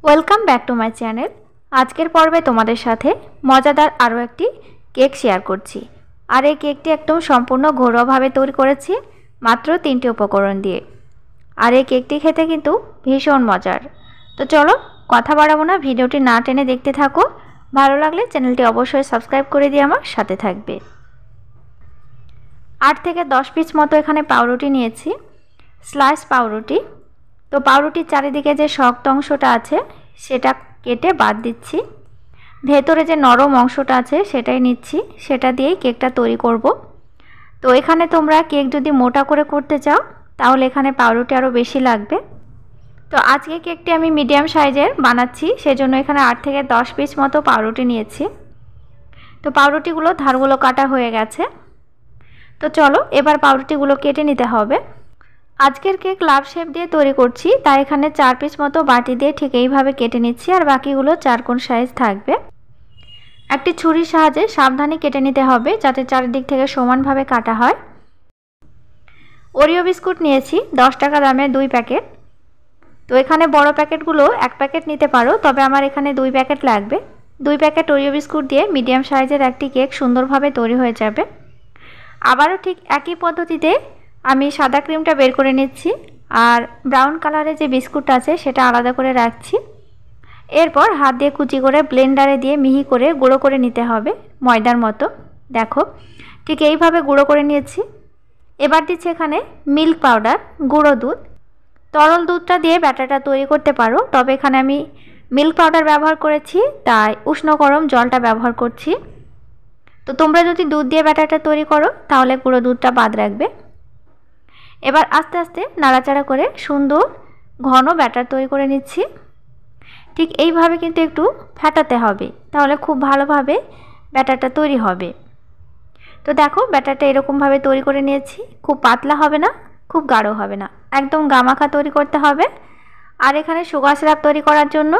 Welcome back to my channel. আজকের পর্বে তোমাদের সাথে মজাদার আরও একটি কেক শেয়ার করছি। আর এই কেকটি একদম সম্পূর্ণ ঘরোয়াভাবে তৈরি করেছি, মাত্র 3টি উপকরণ দিয়ে। আর এই কেকটি খেতে কিন্তু ভীষণ মজার। তো চলো কথা বাড়াবো না, ভিডিওটি না টেনে দেখতে থাকো। ভালো লাগলে চ্যানেলটি অবশ্যই সাবস্ক্রাইব করে দিয়ে আমার সাথে থাকবে। 8 থেকে 10 পিস মতো এখানে পাউরুটি নিয়েছি, স্লাইস পাউরুটি। তো পাউরুটির চারিদিকে যে শক্ত অংশটা আছে সেটা কেটে বাদ দিচ্ছি, ভেতরে যে নরম অংশটা আছে সেটাই নিচ্ছি, সেটা দিয়েই কেকটা তৈরি করব। তো এখানে তোমরা কেক যদি মোটা করে করতে চাও তাহলে এখানে পাউরুটি আরও বেশি লাগবে। তো আজকে কেকটি আমি মিডিয়াম সাইজের বানাচ্ছি, সেজন্য এখানে 8 থেকে 10 পিস মতো পাউরুটি নিয়েছি। তো পাউরুটিগুলো ধারগুলো কাটা হয়ে গেছে। তো চলো এবার পাউরুটিগুলো কেটে নিতে হবে। আজকের কেক লাভ শেপ দিয়ে তৈরি করছি, তাই এখানে 4 পিস মতো বাটি দিয়ে ঠিক এইভাবে কেটে নিচ্ছি, আর বাকিগুলো 4 কোণ সাইজ থাকবে। একটি ছুরির সাহায্যে সাবধানে কেটে নিতে হবে যাতে চারিদিক থেকে সমানভাবে কাটা হয়। ওরিও বিস্কুট নিয়েছি 10 টাকা দামের 2 প্যাকেট। তো এখানে বড় প্যাকেটগুলো 1 প্যাকেট নিতে পারো, তবে আমার এখানে 2 প্যাকেট লাগবে। 2 প্যাকেট ওরিও বিস্কুট দিয়ে মিডিয়াম সাইজের একটি কেক সুন্দরভাবে তৈরি হয়ে যাবে। আবারও ঠিক একই পদ্ধতিতে আমি সাদা ক্রিমটা বের করে নিচ্ছি, আর ব্রাউন কালারের যে বিস্কুটটা আছে সেটা আলাদা করে রাখছি। এরপর হাত দিয়ে কুচি করে ব্লেন্ডারে দিয়ে মিহি করে গুঁড়ো করে নিতে হবে, ময়দার মতো। দেখো ঠিক এইভাবে গুঁড়ো করে নিয়েছি। এবার দিচ্ছি এখানে মিল্ক পাউডার, গুঁড়ো দুধ। তরল দুধটা দিয়ে ব্যাটারটা তৈরি করতে পারো, তবে এখানে আমি মিল্ক পাউডার ব্যবহার করেছি তাই উষ্ণ গরম জলটা ব্যবহার করছি। তো তোমরা যদি দুধ দিয়ে ব্যাটারটা তৈরি করো তাহলে গুঁড়ো দুধটা বাদ রাখবে। এবার আস্তে আস্তে নাড়াচাড়া করে সুন্দর ঘন ব্যাটার তৈরি করে নিচ্ছি। ঠিক এইভাবে কিন্তু একটু ফেটাতে হবে, তাহলে খুব ভালোভাবে ব্যাটারটা তৈরি হবে। তো দেখো ব্যাটারটা এরকমভাবে তৈরি করে নিয়েছি, খুব পাতলা হবে না, খুব গাঢ় হবে না, একদম গামাখা তৈরি করতে হবে। আর এখানে সুগার সিরাপ তৈরি করার জন্য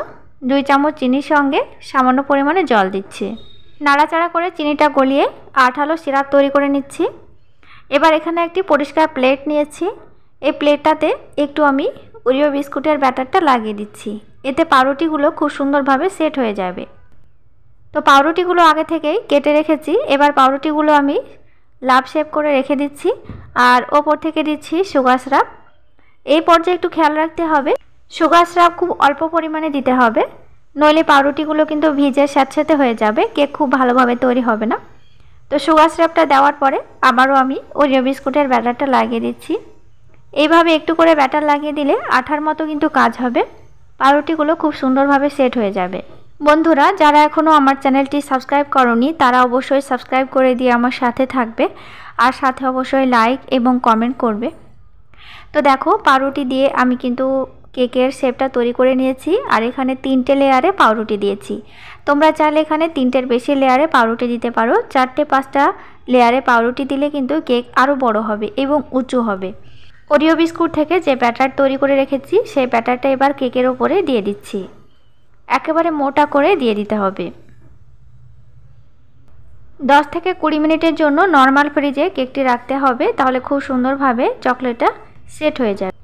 2 চামচ চিনির সঙ্গে সামান্য পরিমাণে জল দিচ্ছি। নাড়াচাড়া করে চিনিটা গলিয়ে আঠালো সিরাপ তৈরি করে নিচ্ছি। এবার এখানে একটি পরিষ্কার প্লেট নিয়েছি, এই প্লেটটাতে একটু আমি ওরিও বিস্কুটের ব্যাটারটা লাগিয়ে দিচ্ছি, এতে পাউরুটিগুলো খুব সুন্দরভাবে সেট হয়ে যাবে। তো পাউরুটিগুলো আগে থেকেই কেটে রেখেছি, এবার পাউরুটিগুলো আমি লাভ শেপ করে রেখে দিচ্ছি, আর ওপর থেকে দিচ্ছি সুগার সিরাপ। এই পর্যায়ে একটু খেয়াল রাখতে হবে, সুগার সিরাপ খুব অল্প পরিমাণে দিতে হবে, নইলে পাউরুটিগুলো কিন্তু ভিজে স্যাঁতসেঁতে হয়ে যাবে, কেক খুব ভালোভাবে তৈরি হবে না। তো সুগার সিরাপটা দেওয়ার পরে আবারও আমি ওরিও বিস্কুটের ব্যাটারটা লাগিয়ে দিচ্ছি। এইভাবে একটু করে ব্যাটার লাগিয়ে দিলে আঠার মতো কিন্তু কাজ হবে, পাউরুটিগুলো খুব সুন্দরভাবে সেট হয়ে যাবে। বন্ধুরা যারা এখনও আমার চ্যানেলটি সাবস্ক্রাইব করোনি তারা অবশ্যই সাবস্ক্রাইব করে দিয়ে আমার সাথে থাকবে, আর সাথে অবশ্যই লাইক এবং কমেন্ট করবে। তো দেখো পাউরুটি দিয়ে আমি কিন্তু কেকের শেপটা তৈরি করে নিয়েছি, আর এখানে 3টে লেয়ারে পাউরুটি দিয়েছি। তোমরা চাইলে এখানে 3টের বেশি লেয়ারে পাউরুটি দিতে পারো, 4টে-5টা লেয়ারে পাউরুটি দিলে কিন্তু কেক আরও বড় হবে এবং উঁচু হবে। ওরিও বিস্কুট থেকে যে ব্যাটার তৈরি করে রেখেছি সেই ব্যাটারটা এবার কেকের ওপরে দিয়ে দিচ্ছি, একেবারে মোটা করে দিয়ে দিতে হবে। 10 থেকে 20 মিনিটের জন্য নর্মাল ফ্রিজে কেকটি রাখতে হবে, তাহলে খুব সুন্দরভাবে চকলেটটা সেট হয়ে যাবে।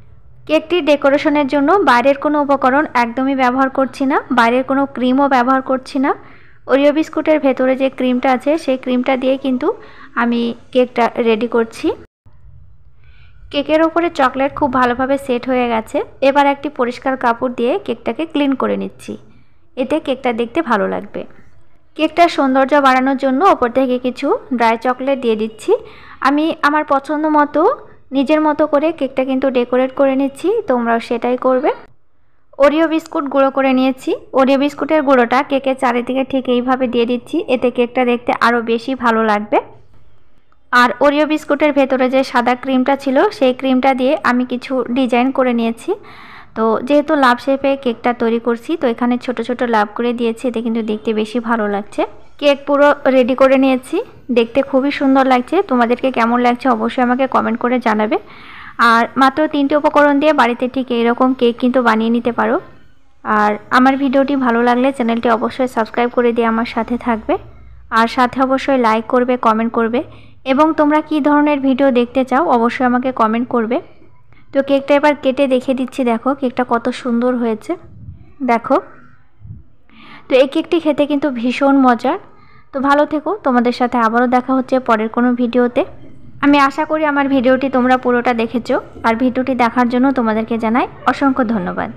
কেকটির ডেকোরেশনের জন্য বাইরের কোনো উপকরণ একদমই ব্যবহার করছি না, বাইরের কোনো ক্রিমও ব্যবহার করছি না। ওরিও বিস্কুটের ভেতরে যে ক্রিমটা আছে সেই ক্রিমটা দিয়ে কিন্তু আমি কেকটা রেডি করছি। কেকের ওপরে চকলেট খুব ভালোভাবে সেট হয়ে গেছে। এবার একটি পরিষ্কার কাপড় দিয়ে কেকটাকে ক্লিন করে নিচ্ছি, এতে কেকটা দেখতে ভালো লাগবে। কেকটার সৌন্দর্য বাড়ানোর জন্য ওপর থেকে কিছু ড্রাই চকলেট দিয়ে দিচ্ছি। আমি আমার পছন্দ মতো নিজের মতো করে কেকটা কিন্তু ডেকোরেট করে নিচ্ছি, তোমরাও সেটাই করবে। ওরিও বিস্কুট গুঁড়ো করে নিয়েছি, ওরিও বিস্কুটের গুঁড়োটা কেকের চারিদিকে ঠিক এইভাবে দিয়ে দিচ্ছি, এতে কেকটা দেখতে আরও বেশি ভালো লাগবে। আর ওরিও বিস্কুটের ভেতরে যে সাদা ক্রিমটা ছিল সেই ক্রিমটা দিয়ে আমি কিছু ডিজাইন করে নিয়েছি। তো যেহেতু লাভ শেপে কেকটা তৈরি করছি, তো এখানে ছোট ছোট লাভ করে দিয়েছি, এতে কিন্তু দেখতে বেশি ভালো লাগছে। কেক পুরো রেডি করে নিয়েছি, দেখতে খুবই সুন্দর লাগছে। তোমাদেরকে কেমন লাগছে অবশ্যই আমাকে কমেন্ট করে জানাবে। আর মাত্র 3টে উপকরণ দিয়ে বাড়িতে ঠিক এইরকম কেক কিন্তু বানিয়ে নিতে পারো। আর আমার ভিডিওটি ভালো লাগলে চ্যানেলটি অবশ্যই সাবস্ক্রাইব করে দিয়ে আমার সাথে থাকবে, আর সাথে অবশ্যই লাইক করবে, কমেন্ট করবে, এবং তোমরা কী ধরনের ভিডিও দেখতে চাও অবশ্যই আমাকে কমেন্ট করবে। তো কেকটা এবার কেটে দেখে দিচ্ছি, দেখো কেকটা কত সুন্দর হয়েছে। দেখো। তো এই কেকটি খেতে কিন্তু ভীষণ মজার। তো ভালো থেকো, তোমাদের সাথে আবারও দেখা হচ্ছে পরের কোনো ভিডিওতে। আমি আশা করি আমার ভিডিওটি তোমরা পুরোটা দেখেছো, আর ভিডিওটি দেখার জন্য তোমাদেরকে জানাই অসংখ্য ধন্যবাদ।